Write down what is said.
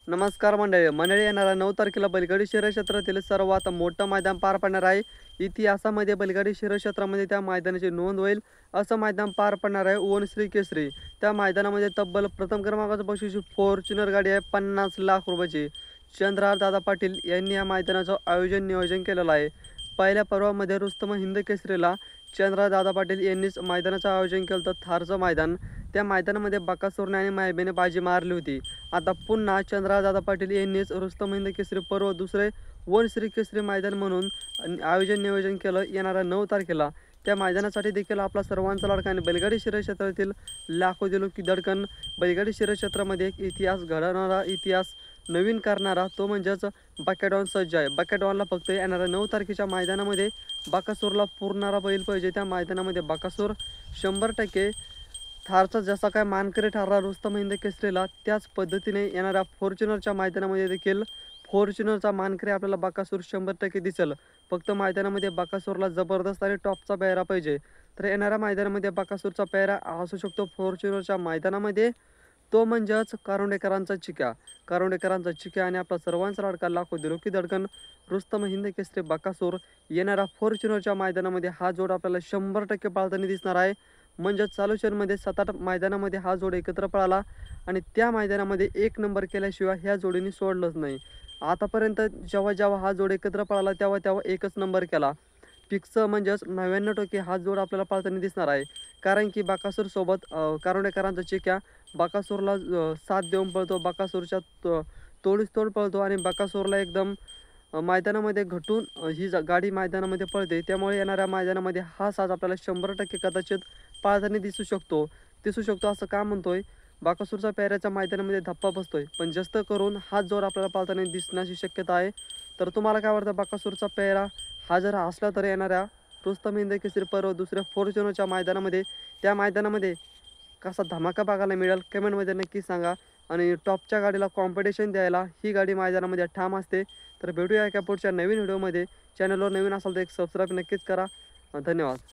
नमस्कार मंडळी येणाऱ्या 9 तारखेला बैलगाडी शर्यत क्षेत्रातील सर्वात मोठं मैदान पार पडणार आहे. इतिहासामध्ये बैलगाडी शर्यत क्षेत्रामध्ये त्या मैदानाची नोंद होईल असं मैदान पार पडणार आहे ओवन श्री केसरी. त्या मैदानामध्ये तब्बल प्रथम क्रमांकाचं बक्षीस फॉर्च्युनर गाडी आहे 50 लाख रुपयाची. चंद्रहार दादा पाटील यांनी या मैदानाचं नियोजन केलेलं आहे. पहिल्या पर्वामध्ये रुस्तम हिंद केसरीला चंद्रहार दादा पाटील यांनीच मैदानाचं आयोजन केलं होतं थारचं मैदान. त्या मैदानामध्ये बकासूरने आणि मायबेने बाजी मारली होती. आता पुन्हा चंद्रहार पाटील यांनीच रुस्तम हिंद केसरी पर्व दुसरे वन श्री केसरी मैदान म्हणून नियोजन केलं येणाऱ्या 9 तारखेला. त्या मैदानासाठी देखील आपला सर्वांचा लाडका आणि बैलगाडी शर्यत क्षेत्रातील लाखो दिलो की धडकन बैलगाडी शर्यत क्षेत्रामध्ये एक इतिहास घडवणारा, इतिहास नवीन करणारा तो म्हणजेच बकॅडॉन सज्ज आहे. बकॅडॉनला फक्त येणाऱ्या 9 तारखेच्या मैदानामध्ये बकासूरला पुरणारा बैल पाहिजे. त्या मैदानामध्ये बकासूर 100% थारचा जसा काय मानकरी ठरला रुस्तम हिंद केसरीला, त्याच पद्धतीने येणाऱ्या फॉर्च्युनरच्या मैदानामध्ये देखील फॉर्च्युनरचा मानकरी आपल्याला बकासूर 100% दिसेल. फक्त मैदानामध्ये बकासूरला जबरदस्त आणि टॉपचा पेहरा पाहिजे. तर येणाऱ्या मैदानामध्ये बकासूरचा पेहरा असू शकतो फॉर्च्युनरच्या मैदानामध्ये, तो म्हणजेच कारुंडेकरांचा चिक्या. कारुंडेकरांचा चिक्या आणि आपला सर्वांचा लाडका लाखो दिलो की धडकन रुस्तम हिंद केसरी बकासूर येणाऱ्या फॉर्च्युनरच्या मैदानामध्ये हा जोड आपल्याला 100% पाळताना दिसणार आहे. म्हणजे चालू शर्यतीमध्ये 7-8 मैदानामध्ये हा जोड एकत्र पळाला आणि त्या मैदानामध्ये 1 नंबर केल्याशिवाय ह्या जोडीने सोडलंच नाही. आतापर्यंत जेव्हा हा जोड एकत्र पळाला तेव्हा एकच नंबर केला. फिक्स म्हणजेच 99% हा जोड आपल्याला पाळताना दिसणार आहे. कारण की बकासूरसोबत कारुंडेकरांचा चिक्या बकासूरला साथ देऊन पळतो. बकासूरच्या तोडीस तोड पळतो आणि बकासूरला एकदम मैदानामध्ये घटून ही गाडी मैदानामध्ये पळते. त्यामुळे येणाऱ्या मैदानामध्ये हा साज आपल्याला 100% कदाचित पाळताना दिसू शकतो असं का म्हणतोय. बकासूरचा पेहऱ्याच्या मैदानामध्ये धप्पा बसतोय, पण जास्त करून हाच जोर आपल्याला पाळताना दिसण्याची शक्यता आहे. तर तुम्हाला काय वाटतं, बकासूरचा पेहरा हा जर असला तर येणाऱ्या रुस्तम हिंद केसरी पर्व दुसऱ्या फॉर्च्युनरच्या मैदानामध्ये त्या मैदानामध्ये कसा धमाका बघायला मिळेल कमेंटमध्ये नक्की सांगा. आणि टॉपच्या गाडीला कॉम्पिटिशन द्यायला ही गाडी मैदानामध्ये ठाम असते. तर भेटूया एका पुढच्या नवीन व्हिडिओमध्ये. चॅनलवर नवीन असाल तर एक सबस्क्राईब नक्कीच करा. धन्यवाद.